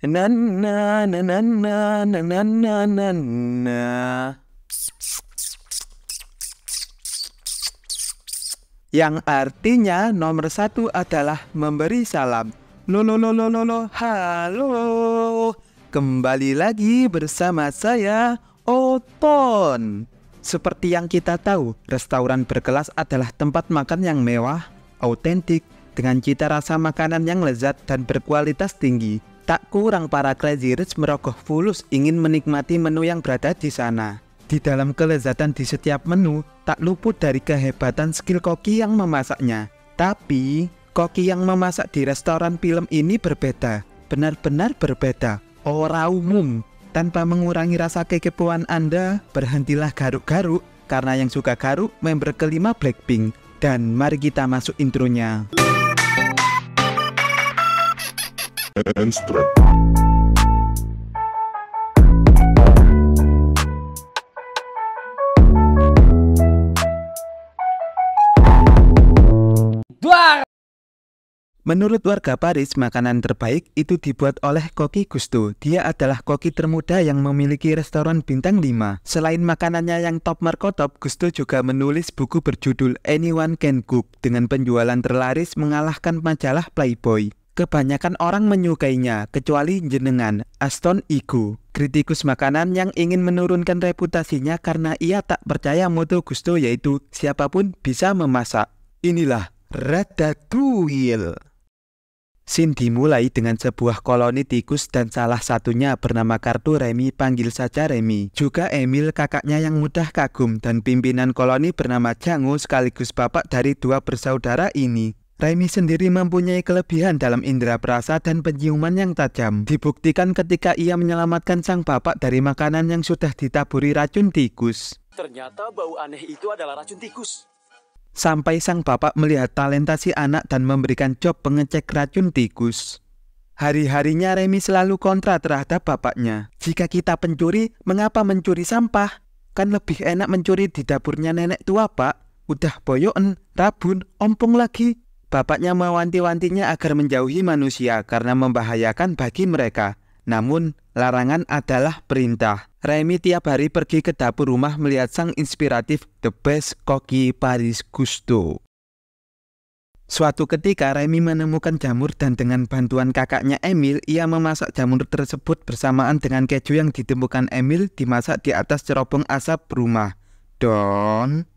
Na na na na na na na na na na. Yang artinya nomor satu adalah memberi salam. Lo, halo. Kembali lagi bersama saya, Oton. Seperti yang kita tahu, restoran berkelas adalah tempat makan yang mewah, autentik, dengan cita rasa makanan yang lezat dan berkualitas tinggi. Tak kurang para crazy rich merogoh fulus ingin menikmati menu yang berada di sana. Di dalam kelezatan di setiap menu, tak luput dari kehebatan skill koki yang memasaknya. Tapi, koki yang memasak di restoran film ini berbeda. Benar-benar berbeda. Ora umum. Tanpa mengurangi rasa kekepoan Anda, berhentilah garuk-garuk. Karena yang suka garuk, member kelima Blackpink. Dan mari kita masuk intronya. Menurut warga Paris, makanan terbaik itu dibuat oleh Koki Gusto. Dia adalah koki termuda yang memiliki restoran bintang 5. Selain makanannya yang top markotop, Gusto juga menulis buku berjudul Anyone Can Cook dengan penjualan terlaris mengalahkan majalah Playboy. Kebanyakan orang menyukainya, kecuali jenengan, Aston Igo, kritikus makanan yang ingin menurunkan reputasinya karena ia tak percaya moto Gusto yaitu siapapun bisa memasak. Inilah Ratatouille. Scene dimulai dengan sebuah koloni tikus dan salah satunya bernama kartu Remy, panggil saja Remy. Juga Emil, kakaknya yang mudah kagum, dan pimpinan koloni bernama Jango sekaligus bapak dari dua bersaudara ini. Remy sendiri mempunyai kelebihan dalam indera perasa dan penciuman yang tajam. Dibuktikan ketika ia menyelamatkan sang bapak dari makanan yang sudah ditaburi racun tikus. Ternyata bau aneh itu adalah racun tikus. Sampai sang bapak melihat talenta si anak dan memberikan job pengecek racun tikus. Hari-harinya Remy selalu kontra terhadap bapaknya. Jika kita pencuri, mengapa mencuri sampah? Kan lebih enak mencuri di dapurnya nenek tua, Pak. Udah boyoen, rabun, ompong lagi. Bapaknya mewanti-wantinya agar menjauhi manusia karena membahayakan bagi mereka. Namun, larangan adalah perintah. Remy tiap hari pergi ke dapur rumah melihat sang inspiratif The Best Koki Paris Gusto. Suatu ketika Remy menemukan jamur dan dengan bantuan kakaknya Emil, ia memasak jamur tersebut bersamaan dengan keju yang ditemukan Emil dimasak di atas cerobong asap rumah. Don.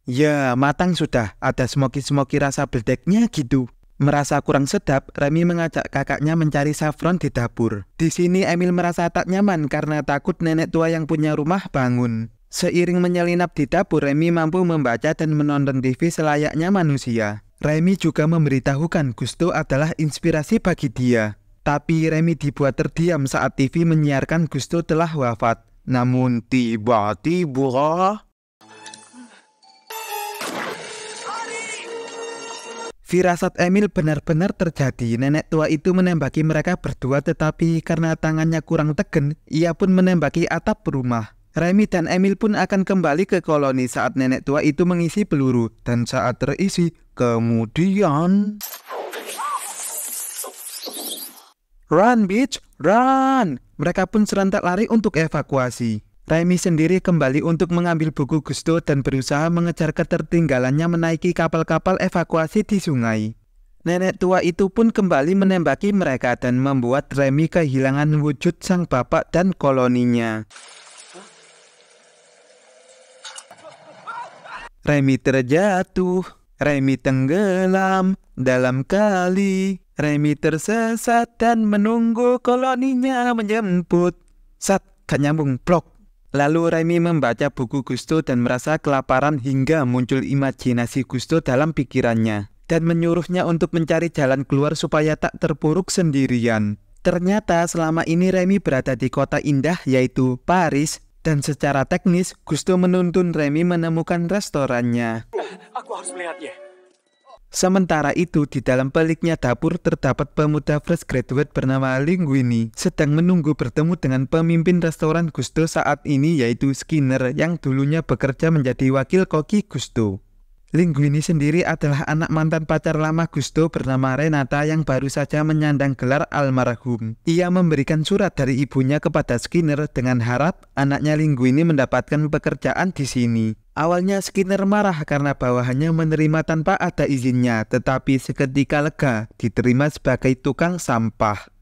Ya, matang sudah. Ada smoky-smoky rasa beldeknya gitu. Merasa kurang sedap, Remy mengajak kakaknya mencari saffron di dapur. Di sini Emil merasa tak nyaman karena takut nenek tua yang punya rumah bangun. Seiring menyelinap di dapur, Remy mampu membaca dan menonton TV selayaknya manusia. Remy juga memberitahukan Gusto adalah inspirasi bagi dia. Tapi Remy dibuat terdiam saat TV menyiarkan Gusto telah wafat. Namun tiba-tiba... Firasat Emil benar-benar terjadi. Nenek tua itu menembaki mereka berdua, tetapi karena tangannya kurang tegen, ia pun menembaki atap rumah. Remy dan Emil pun akan kembali ke koloni saat nenek tua itu mengisi peluru. Dan saat terisi, kemudian... Run, bitch! Run! Mereka pun serentak lari untuk evakuasi. Remy sendiri kembali untuk mengambil buku Gusto dan berusaha mengejar ketertinggalannya menaiki kapal-kapal evakuasi di sungai. Nenek tua itu pun kembali menembaki mereka dan membuat Remy kehilangan wujud sang bapak dan koloninya. Remy terjatuh, Remy tenggelam dalam kali, Remy tersesat dan menunggu koloninya menjemput. Sat, gak nyambung, blok. Lalu Remy membaca buku Gusto dan merasa kelaparan hingga muncul imajinasi Gusto dalam pikirannya dan menyuruhnya untuk mencari jalan keluar supaya tak terpuruk sendirian. Ternyata selama ini Remy berada di kota indah yaitu Paris dan secara teknis Gusto menuntun Remy menemukan restorannya. Aku harus melihatnya. Sementara itu, di dalam peliknya dapur terdapat pemuda fresh graduate bernama Linguini sedang menunggu bertemu dengan pemimpin restoran Gusto saat ini yaitu Skinner yang dulunya bekerja menjadi wakil koki Gusto. Linguini sendiri adalah anak mantan pacar lama Gusto bernama Renata yang baru saja menyandang gelar almarhum. Ia memberikan surat dari ibunya kepada Skinner dengan harap anaknya Linguini mendapatkan pekerjaan di sini. Awalnya Skinner marah karena bawahannya menerima tanpa ada izinnya, tetapi seketika lega diterima sebagai tukang sampah.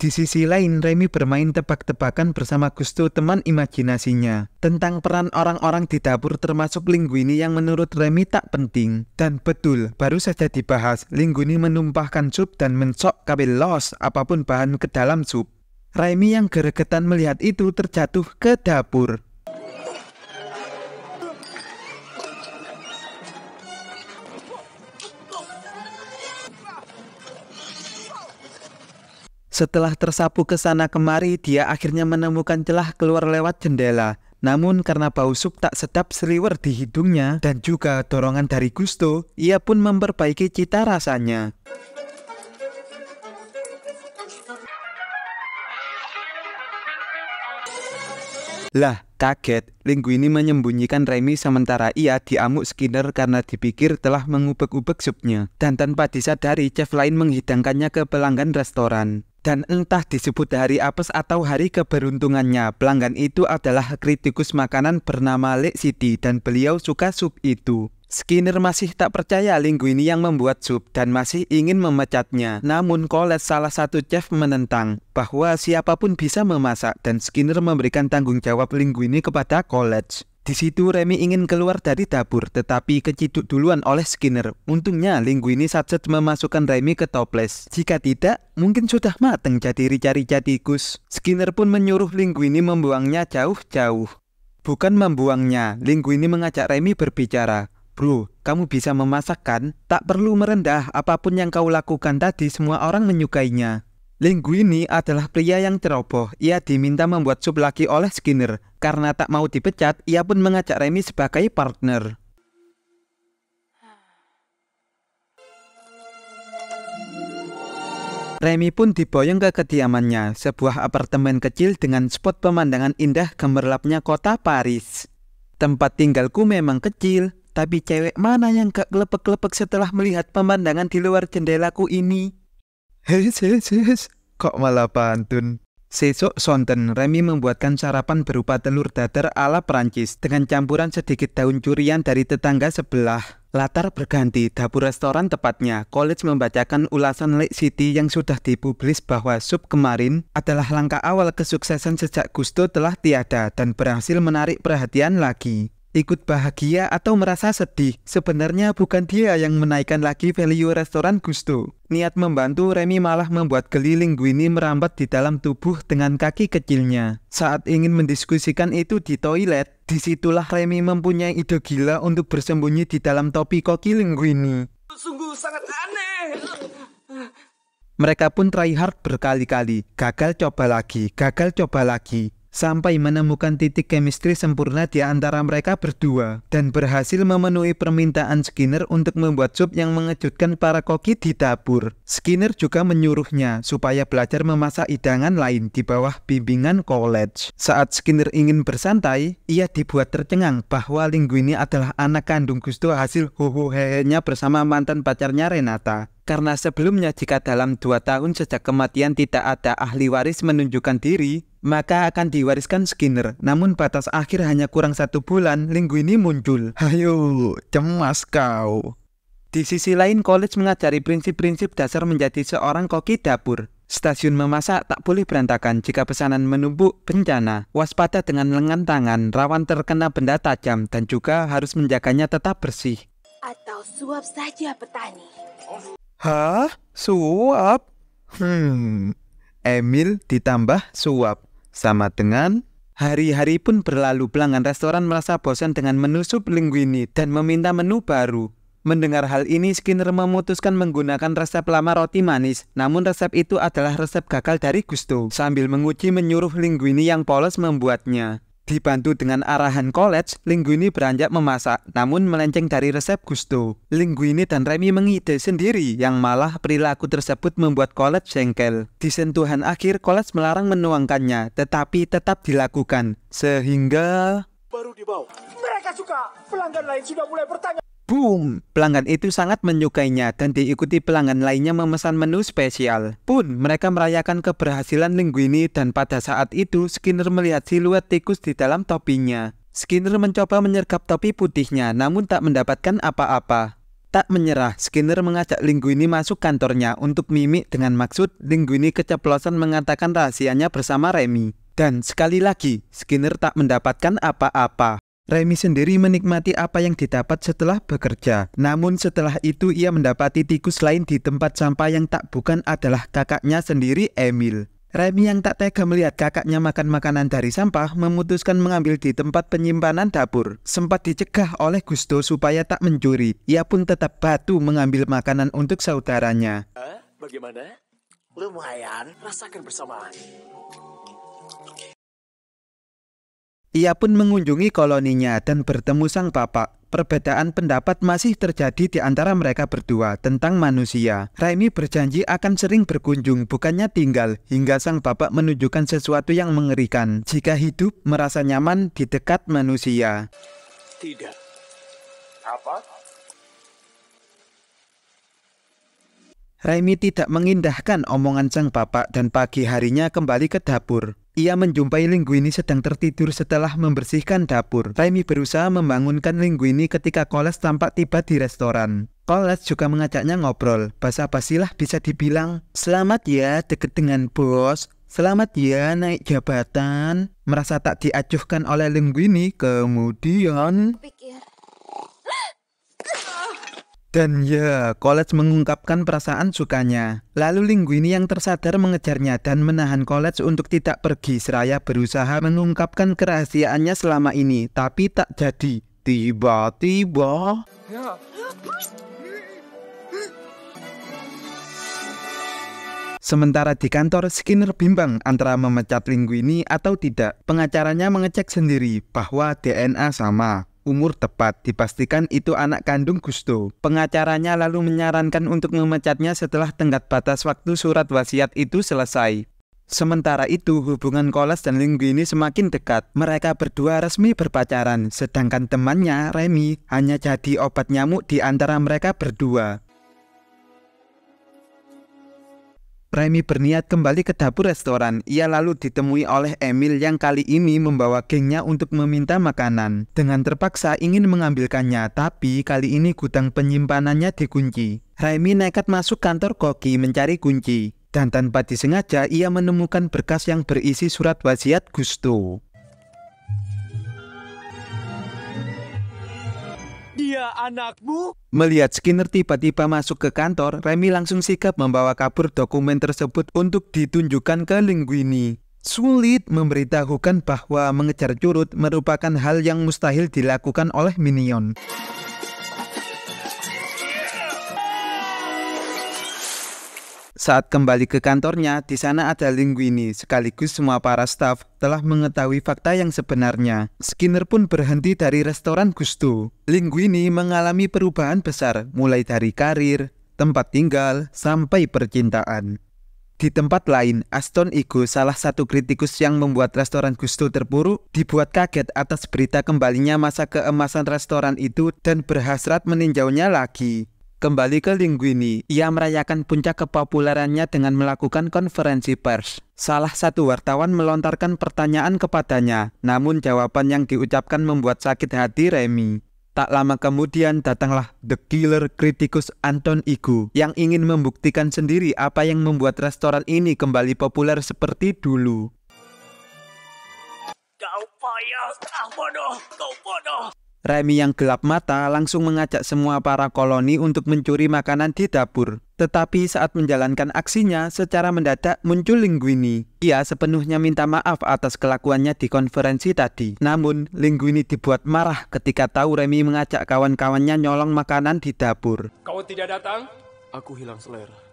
Di sisi lain, Remy bermain tebak-tebakan bersama Gusto teman imajinasinya tentang peran orang-orang di dapur termasuk Linguini yang menurut Remy tak penting. Dan betul, baru saja dibahas, Linguini menumpahkan sup dan mensok kabelos apapun bahan ke dalam sup. Remy yang geregetan melihat itu terjatuh ke dapur. Setelah tersapu ke sana kemari, dia akhirnya menemukan celah keluar lewat jendela. Namun karena bau sup tak sedap seliwer di hidungnya dan juga dorongan dari Gusto, ia pun memperbaiki cita rasanya. Lah, kaget, Linguini menyembunyikan Remy sementara ia diamuk Skinner karena dipikir telah mengubek-ubek supnya. Dan tanpa disadari, chef lain menghidangkannya ke pelanggan restoran. Dan entah disebut hari apes atau hari keberuntungannya, pelanggan itu adalah kritikus makanan bernama Lake City dan beliau suka sup itu. Skinner masih tak percaya Linguini yang membuat sup dan masih ingin memecatnya. Namun Colette, salah satu chef, menentang bahwa siapapun bisa memasak dan Skinner memberikan tanggung jawab Linguini kepada Colette. Di situ Remy ingin keluar dari dapur tetapi keciduk duluan oleh Skinner. Untungnya Linguini satset memasukkan Remy ke toples. Jika tidak, mungkin sudah mateng jadi rica-rica tikus. Skinner pun menyuruh Linguini membuangnya jauh-jauh. Bukan membuangnya, Linguini mengajak Remy berbicara. Bro, kamu bisa memasak kan? Tak perlu merendah, apapun yang kau lakukan tadi semua orang menyukainya. Linguini adalah pria yang ceroboh. Ia diminta membuat sup lagi oleh Skinner. Karena tak mau dipecat, ia pun mengajak Remy sebagai partner. Remy pun diboyong ke kediamannya, sebuah apartemen kecil dengan spot pemandangan indah gemerlapnya kota Paris. Tempat tinggalku memang kecil, tapi cewek mana yang gak kelepek-kelepek setelah melihat pemandangan di luar jendelaku ini? Hes, kok malah pantun. Sesok sonten, Remy membuatkan sarapan berupa telur dadar ala Prancis dengan campuran sedikit daun curian dari tetangga sebelah. Latar berganti, dapur restoran tepatnya. Colette membacakan ulasan Lake City yang sudah dipublis bahwa sup kemarin adalah langkah awal kesuksesan sejak Gusto telah tiada dan berhasil menarik perhatian lagi. Ikut bahagia atau merasa sedih, sebenarnya bukan dia yang menaikkan lagi value restoran Gusto. Niat membantu, Remy malah membuat geli Linguini merambat di dalam tubuh dengan kaki kecilnya. Saat ingin mendiskusikan itu di toilet, disitulah Remy mempunyai ide gila untuk bersembunyi di dalam topi koki Linguini. Sungguh sangat aneh. Mereka pun try hard berkali-kali, gagal coba lagi. Sampai menemukan titik chemistry sempurna di antara mereka berdua dan berhasil memenuhi permintaan Skinner untuk membuat sup yang mengejutkan para koki di dapur. Skinner juga menyuruhnya supaya belajar memasak hidangan lain di bawah bimbingan Colette. Saat Skinner ingin bersantai, ia dibuat tercengang bahwa Linguini adalah anak kandung Gusto hasil hoho-hehenya bersama mantan pacarnya Renata. Karena sebelumnya jika dalam 2 tahun sejak kematian tidak ada ahli waris menunjukkan diri, maka akan diwariskan Skinner. Namun batas akhir hanya kurang 1 bulan, Linguini muncul. Hayo, cemas kau. Di sisi lain, Colette mengajari prinsip-prinsip dasar menjadi seorang koki dapur. Stasiun memasak tak boleh berantakan, jika pesanan menumpuk bencana. Waspada dengan lengan tangan, rawan terkena benda tajam, dan juga harus menjaganya tetap bersih. Atau suap saja petani. Hah? Suap? Emil ditambah suap. Sama dengan hari-hari pun berlalu, pelanggan restoran merasa bosan dengan menu sup Linguini dan meminta menu baru. Mendengar hal ini, Skinner memutuskan menggunakan resep lama roti manis. Namun resep itu adalah resep gagal dari Gusto. Sambil menguji menyuruh Linguini yang polos membuatnya. Dibantu dengan arahan Colette, Linguini beranjak memasak, namun melenceng dari resep Gusto. Linguini dan Remy mengide sendiri, yang malah perilaku tersebut membuat Colette jengkel. Di sentuhan akhir, Colette melarang menuangkannya, tetapi tetap dilakukan. Sehingga... Baru dibawa. Mereka suka. Pelanggan lain sudah mulai bertanya. Boom! Pelanggan itu sangat menyukainya dan diikuti pelanggan lainnya memesan menu spesial. Pun, mereka merayakan keberhasilan Linguini dan pada saat itu Skinner melihat siluet tikus di dalam topinya. Skinner mencoba menyergap topi putihnya namun tak mendapatkan apa-apa. Tak menyerah, Skinner mengajak Linguini masuk kantornya untuk mimik dengan maksud Linguini keceplosan mengatakan rahasianya bersama Remy. Dan sekali lagi, Skinner tak mendapatkan apa-apa. Remy sendiri menikmati apa yang didapat setelah bekerja. Namun setelah itu ia mendapati tikus lain di tempat sampah yang tak bukan adalah kakaknya sendiri, Emil. Remy yang tak tega melihat kakaknya makan makanan dari sampah memutuskan mengambil di tempat penyimpanan dapur. Sempat dicegah oleh Gusto supaya tak mencuri. Ia pun tetap batu mengambil makanan untuk saudaranya. Bagaimana? Lumayan, rasakan bersamaan. Ia pun mengunjungi koloninya dan bertemu sang bapak. Perbedaan pendapat masih terjadi di antara mereka berdua tentang manusia. Remy berjanji akan sering berkunjung, bukannya tinggal, hingga sang bapak menunjukkan sesuatu yang mengerikan. Jika hidup merasa nyaman di dekat manusia. Tidak. Apa? Remy tidak mengindahkan omongan sang bapak dan pagi harinya kembali ke dapur. Ia menjumpai Linguini sedang tertidur setelah membersihkan dapur. Remy berusaha membangunkan Linguini ketika Coles tampak tiba di restoran. Coles juga mengajaknya ngobrol. Basa-basilah bisa dibilang. Selamat ya deket dengan bos. Selamat ya naik jabatan. Merasa tak diacuhkan oleh Linguini, kemudian... Dan ya, Coles mengungkapkan perasaan sukanya. Lalu Linguini yang tersadar mengejarnya dan menahan Coles untuk tidak pergi seraya berusaha mengungkapkan kerahasiaannya selama ini. Tapi tak jadi. Tiba-tiba... Sementara di kantor, Skinner bimbang antara memecat Linguini atau tidak. Pengacaranya mengecek sendiri bahwa DNA sama. Umur tepat, dipastikan itu anak kandung Gusto. Pengacaranya lalu menyarankan untuk memecatnya setelah tenggat batas waktu surat wasiat itu selesai. Sementara itu, hubungan Coles dan Linguini semakin dekat. Mereka berdua resmi berpacaran, sedangkan temannya, Remy, hanya jadi obat nyamuk di antara mereka berdua. Remy berniat kembali ke dapur restoran. Ia lalu ditemui oleh Emil yang kali ini membawa gengnya untuk meminta makanan. Dengan terpaksa ingin mengambilkannya, tapi kali ini gudang penyimpanannya dikunci. Remy nekat masuk kantor Koki mencari kunci. Dan tanpa disengaja ia menemukan berkas yang berisi surat wasiat Gusto. Dia anakmu? Melihat Skinner tiba-tiba masuk ke kantor, Remy langsung sigap membawa kabur dokumen tersebut untuk ditunjukkan ke Linguini. Sulit memberitahukan bahwa mengejar curut merupakan hal yang mustahil dilakukan oleh minion. Saat kembali ke kantornya, di sana ada Linguini, sekaligus semua para staf telah mengetahui fakta yang sebenarnya. Skinner pun berhenti dari restoran Gusto. Linguini mengalami perubahan besar, mulai dari karir, tempat tinggal, sampai percintaan. Di tempat lain, Aston Igo, salah satu kritikus yang membuat restoran Gusto terpuruk, dibuat kaget atas berita kembalinya masa keemasan restoran itu dan berhasrat meninjaunya lagi. Kembali ke Linguini, ia merayakan puncak kepopulerannya dengan melakukan konferensi pers. Salah satu wartawan melontarkan pertanyaan kepadanya, namun jawaban yang diucapkan membuat sakit hati Remy. Tak lama kemudian datanglah The Killer kritikus Anton Igo yang ingin membuktikan sendiri apa yang membuat restoran ini kembali populer seperti dulu. Kau payah, kau bodoh. Remy yang gelap mata langsung mengajak semua para koloni untuk mencuri makanan di dapur. Tetapi saat menjalankan aksinya, secara mendadak muncul Linguini. Ia sepenuhnya minta maaf atas kelakuannya di konferensi tadi. Namun, Linguini dibuat marah ketika tahu Remy mengajak kawan-kawannya nyolong makanan di dapur. Kau tidak datang? Aku hilang selera.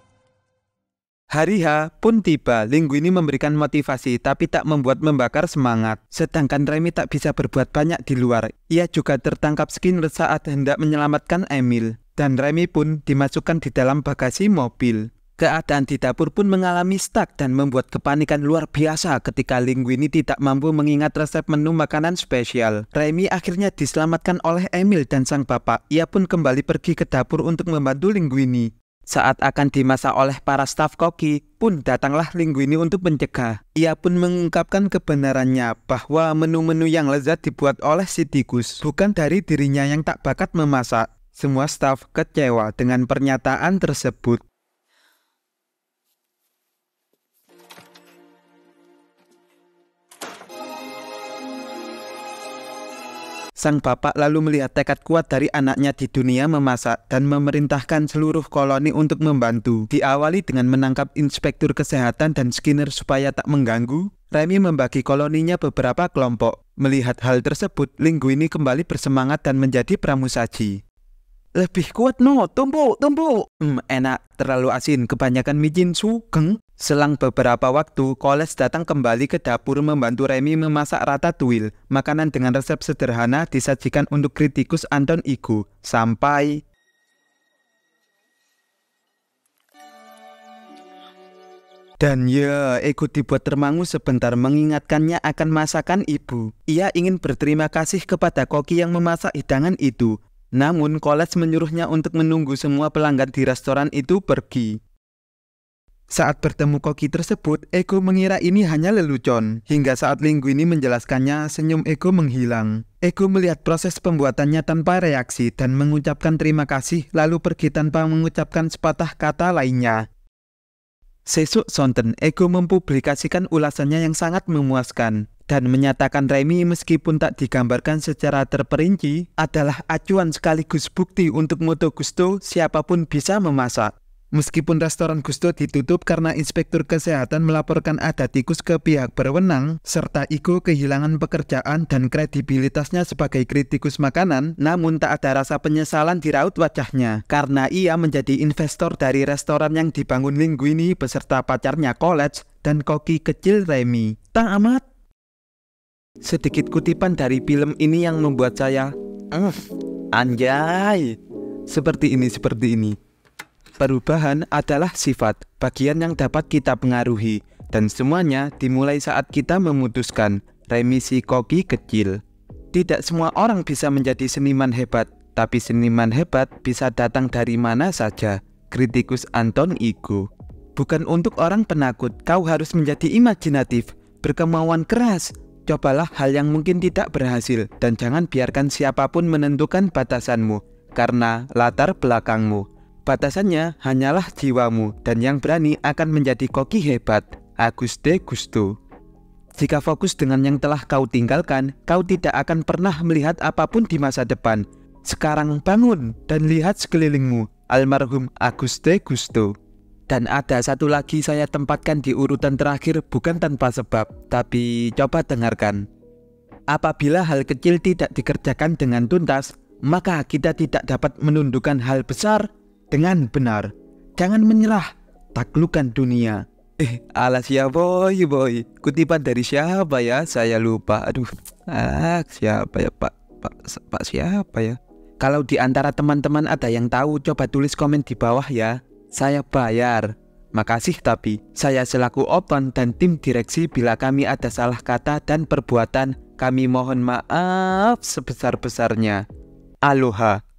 Hari H pun tiba. Linguini memberikan motivasi tapi tak membuat membakar semangat. Sedangkan Remy tak bisa berbuat banyak di luar. Ia juga tertangkap Skinner saat hendak menyelamatkan Emil. Dan Remy pun dimasukkan di dalam bagasi mobil. Keadaan di dapur pun mengalami stuck dan membuat kepanikan luar biasa ketika Linguini tidak mampu mengingat resep menu makanan spesial. Remy akhirnya diselamatkan oleh Emil dan sang bapak. Ia pun kembali pergi ke dapur untuk membantu Linguini. Saat akan dimasak oleh para staf koki, pun datanglah Linguini untuk mencegah. Ia pun mengungkapkan kebenarannya bahwa menu-menu yang lezat dibuat oleh si tikus, bukan dari dirinya yang tak bakat memasak. Semua staf kecewa dengan pernyataan tersebut. Sang bapak lalu melihat tekad kuat dari anaknya di dunia memasak dan memerintahkan seluruh koloni untuk membantu. Diawali dengan menangkap inspektur kesehatan dan Skinner supaya tak mengganggu, Remy membagi koloninya beberapa kelompok. Melihat hal tersebut, Linguini kembali bersemangat dan menjadi pramusaji. Lebih kuat no, tumbuk. Enak, terlalu asin, kebanyakan micin sugeng. Selang beberapa waktu, Coles datang kembali ke dapur membantu Remy memasak ratatouille. Makanan dengan resep sederhana disajikan untuk kritikus Anton Ego. Sampai... Dan ya, Ego dibuat termangu sebentar mengingatkannya akan masakan ibu. Ia ingin berterima kasih kepada koki yang memasak hidangan itu. Namun, Coles menyuruhnya untuk menunggu semua pelanggan di restoran itu pergi. Saat bertemu koki tersebut, Ego mengira ini hanya lelucon. Hingga saat Linguini menjelaskannya, senyum Ego menghilang. Ego melihat proses pembuatannya tanpa reaksi dan mengucapkan terima kasih, lalu pergi tanpa mengucapkan sepatah kata lainnya. Sesuk sonten, Ego mempublikasikan ulasannya yang sangat memuaskan dan menyatakan Remy meskipun tak digambarkan secara terperinci adalah acuan sekaligus bukti untuk moto Gusto, siapapun bisa memasak. Meskipun restoran Gusto ditutup karena inspektur kesehatan melaporkan ada tikus ke pihak berwenang, serta Ego kehilangan pekerjaan dan kredibilitasnya sebagai kritikus makanan, namun tak ada rasa penyesalan di raut wajahnya, karena ia menjadi investor dari restoran yang dibangun Linguini beserta pacarnya Coles dan koki kecil Remy. Tamat. Sedikit kutipan dari film ini yang membuat saya, anjay, seperti ini. Perubahan adalah sifat, bagian yang dapat kita pengaruhi, dan semuanya dimulai saat kita memutuskan. Remy si koki kecil. Tidak semua orang bisa menjadi seniman hebat, tapi seniman hebat bisa datang dari mana saja. Kritikus Anton Ego. Bukan untuk orang penakut, kau harus menjadi imajinatif, berkemauan keras. Cobalah hal yang mungkin tidak berhasil, dan jangan biarkan siapapun menentukan batasanmu, karena latar belakangmu. Batasannya hanyalah jiwamu, dan yang berani akan menjadi koki hebat. Auguste Gusto. Jika fokus dengan yang telah kau tinggalkan, kau tidak akan pernah melihat apapun di masa depan. Sekarang bangun dan lihat sekelilingmu. Almarhum Auguste Gusto. Dan ada satu lagi saya tempatkan di urutan terakhir bukan tanpa sebab, tapi coba dengarkan. Apabila hal kecil tidak dikerjakan dengan tuntas, maka kita tidak dapat menundukkan hal besar dengan benar. Jangan menyerah, taklukkan dunia. Alas ya boy. Kutipan dari siapa ya? Saya lupa. Aduh, siapa ya Pak siapa ya? Kalau di antara teman-teman ada yang tahu, coba tulis komen di bawah ya. Saya bayar. Makasih, tapi saya selaku Open dan tim direksi bila kami ada salah kata dan perbuatan, kami mohon maaf sebesar-besarnya. Aloha.